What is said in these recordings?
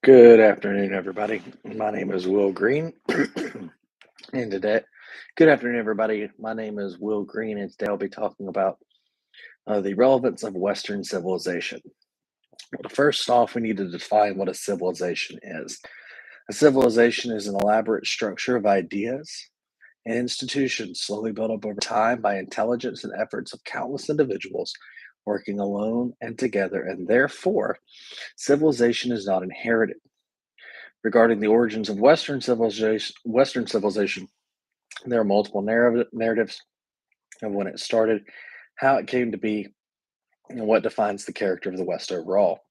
Good afternoon, everybody. My name is Will Green. and today, Good afternoon, everybody. My name is Will Green, and today I'll be talking about the relevance of Western civilization. Well, first off, we need to define what a civilization is. A civilization is an elaborate structure of ideas and institutions slowly built up over time by intelligence and efforts of countless individuals working alone and together, and therefore, civilization is not inherited. Regarding the origins of Western civilization, there are multiple narratives of when it started, how it came to be, and what defines the character of the West overall.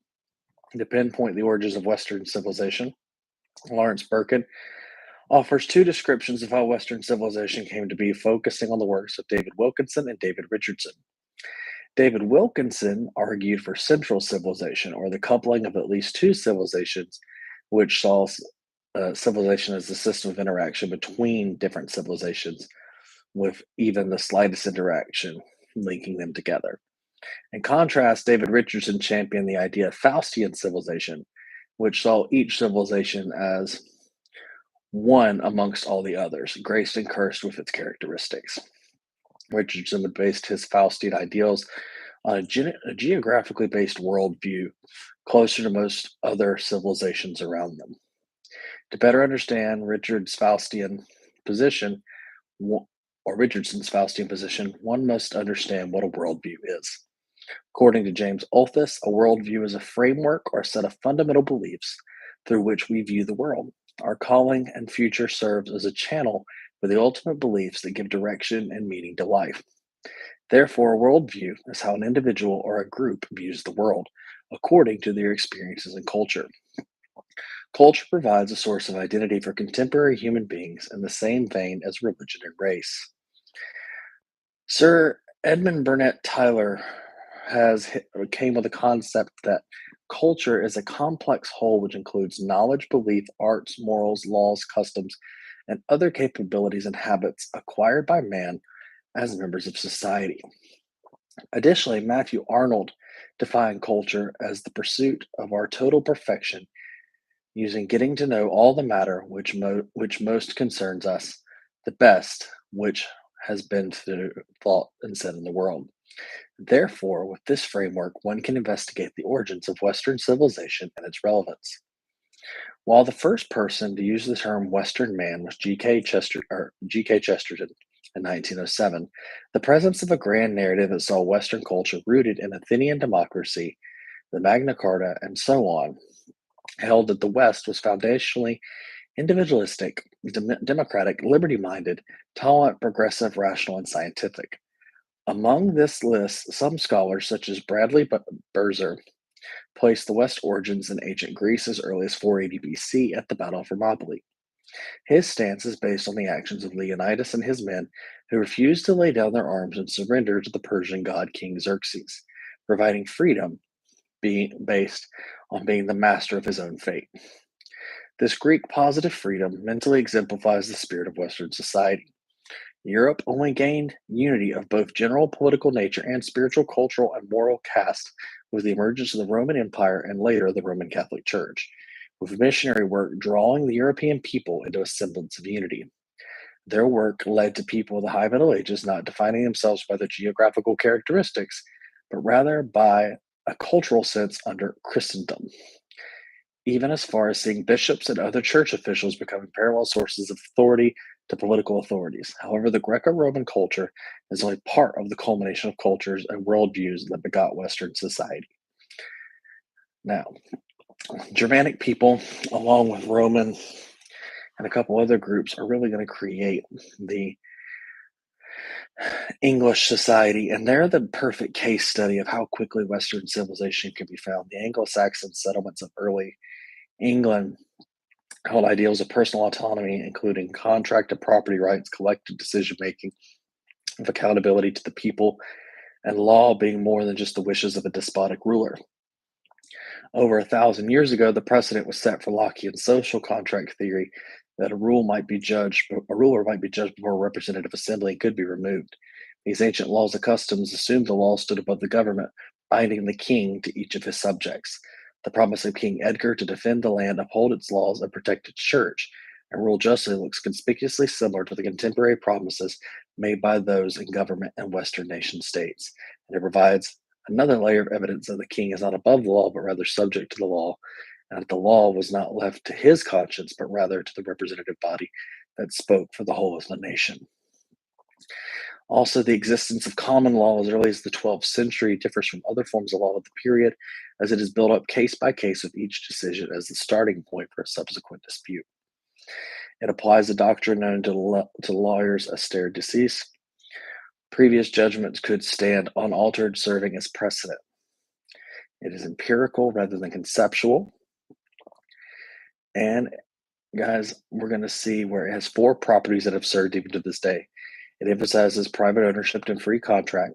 To pinpoint the origins of Western civilization, Lawrence Birkin offers two descriptions of how Western civilization came to be, focusing on the works of David Wilkinson and David Richardson. David Wilkinson argued for central civilization, or the coupling of at least two civilizations, which saw civilization as the system of interaction between different civilizations, with even the slightest interaction linking them together. In contrast, David Richardson championed the idea of Faustian civilization, which saw each civilization as one amongst all the others, graced and cursed with its characteristics. Richardson had based his Faustian ideals on a geographically based worldview closer to most other civilizations around them. To better understand position, Richardson's Faustian position, one must understand what a worldview is. According to James Olthus, a worldview is a framework or set of fundamental beliefs through which we view the world. Our calling and future serves as a channel for the ultimate beliefs that give direction and meaning to life. Therefore, a worldview is how an individual or a group views the world, according to their experiences and culture. Culture provides a source of identity for contemporary human beings in the same vein as religion and race. Sir Edmund Burnett Tyler came with a concept that culture is a complex whole which includes knowledge, belief, arts, morals, laws, customs, and other capabilities and habits acquired by man as members of society. Additionally, Matthew Arnold defined culture as the pursuit of our total perfection using getting to know all the matter which most concerns us, the best which has been through thought and said in the world. Therefore, with this framework, one can investigate the origins of Western civilization and its relevance. While the first person to use the term Western man was G.K. Chesterton in 1907, the presence of a grand narrative that saw Western culture rooted in Athenian democracy, the Magna Carta, and so on, held that the West was foundationally individualistic, democratic, liberty minded, tolerant, progressive, rational, and scientific. Among this list, some scholars, such as Bradley Burzer, place the West origins in ancient Greece as early as 480 BC at the Battle of Thermopylae. His stance is based on the actions of Leonidas and his men, who refused to lay down their arms and surrender to the Persian god King Xerxes, providing freedom being based on being the master of his own fate. This Greek positive freedom mentally exemplifies the spirit of Western society. Europe only gained unity of both general political nature and spiritual, cultural, and moral caste with the emergence of the Roman Empire and later the Roman Catholic Church, with missionary work drawing the European people into a semblance of unity. Their work led to people of the High Middle Ages not defining themselves by their geographical characteristics, but rather by a cultural sense under Christendom, even as far as seeing bishops and other church officials becoming parallel sources of authority to political authorities. However, the Greco Roman culture is only part of the culmination of cultures and worldviews that begot Western society. Now, Germanic people, along with Roman and a couple other groups, are really going to create the English society, and they're the perfect case study of how quickly Western civilization can be found. The Anglo Saxon settlements of early England held ideals of personal autonomy, including contracted property rights, collective decision making, of accountability to the people, and law being more than just the wishes of a despotic ruler. Over 1,000 years ago, the precedent was set for Lockean social contract theory that a ruler might be judged before a representative assembly and could be removed. These ancient laws and customs assumed the law stood above the government, binding the king to each of his subjects. The promise of King Edgar to defend the land, uphold its laws, and protect its church, and rule justly looks conspicuously similar to the contemporary promises made by those in government in Western nation states. And it provides another layer of evidence that the king is not above the law, but rather subject to the law, and that the law was not left to his conscience, but rather to the representative body that spoke for the whole of the nation. Also, the existence of common law as early as the 12th century differs from other forms of law of the period, as it is built up case by case with each decision as the starting point for a subsequent dispute. It applies a doctrine known to lawyers as stare decisis. Previous judgments could stand unaltered, serving as precedent. It is empirical rather than conceptual. And guys, we're going to see where it has four properties that have served even to this day. It emphasizes private ownership and free contract.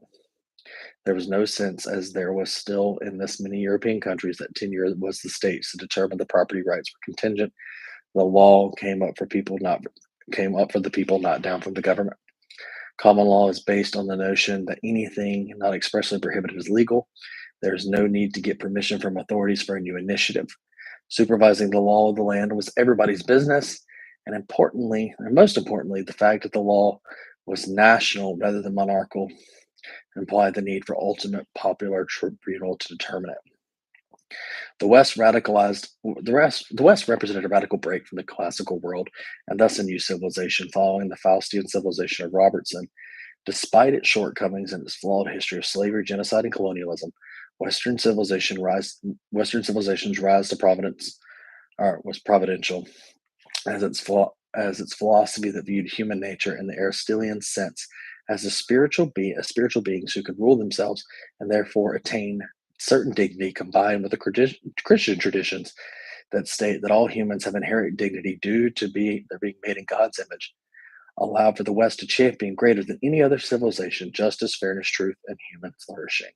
There was no sense, as there was still in this many European countries, that tenure was the state's to determine the property rights were contingent. The law came up for the people, not down from the government. Common law is based on the notion that anything not expressly prohibited is legal. There is no need to get permission from authorities for a new initiative. Supervising the law of the land was everybody's business, and importantly, and most importantly, the fact that the law was national rather than monarchical implied the need for ultimate popular tribunal to determine it. The West radicalized the West represented a radical break from the classical world and thus a new civilization following the Faustian civilization of Robertson. Despite its shortcomings and its flawed history of slavery, genocide, and colonialism, Western civilization's rise to providence was providential, as its philosophy that viewed human nature in the Aristotelian sense as as spiritual beings who could rule themselves and therefore attain certain dignity, combined with the Christian traditions that state that all humans have inherent dignity due to their being made in God's image, allowed for the West to champion greater than any other civilization justice, fairness, truth, and human flourishing.